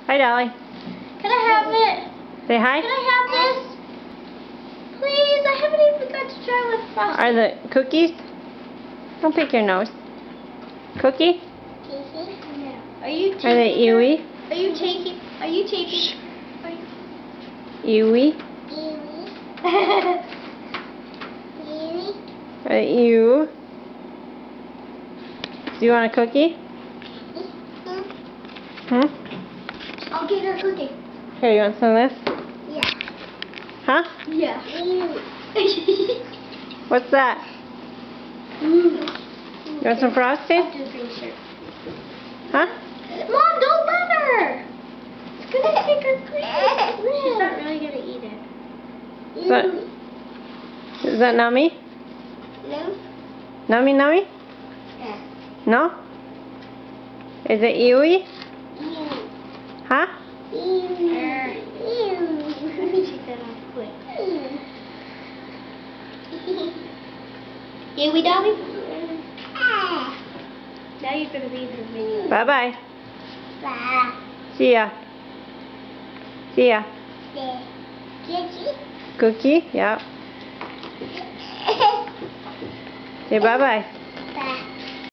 Hi, Dolly. Can I have it? Say hi. Can I have this? Please, I haven't even got to try with Frosty. Are the cookies? Don't pick your nose. Cookie? No. Are you taking? Are they Ewy? Are you taking? Are you taking? Ewy? Are they ew? Do you want a cookie? Hmm? I'll get her a cookie. Here, you want some of this? Yeah. Huh? Yeah. What's that? You want some frosting? Huh? Mom, don't let her! It's gonna take her cookie. She's not really gonna eat it. Is that nummy? No? Nummy nummy? Yeah. No? Is it Ewy? Huh? Take that off quick. Ewy Dobby? Now you're gonna read her video. Bye bye. Bye. See ya. See ya. Cookie? Cookie? Yeah. Say bye bye.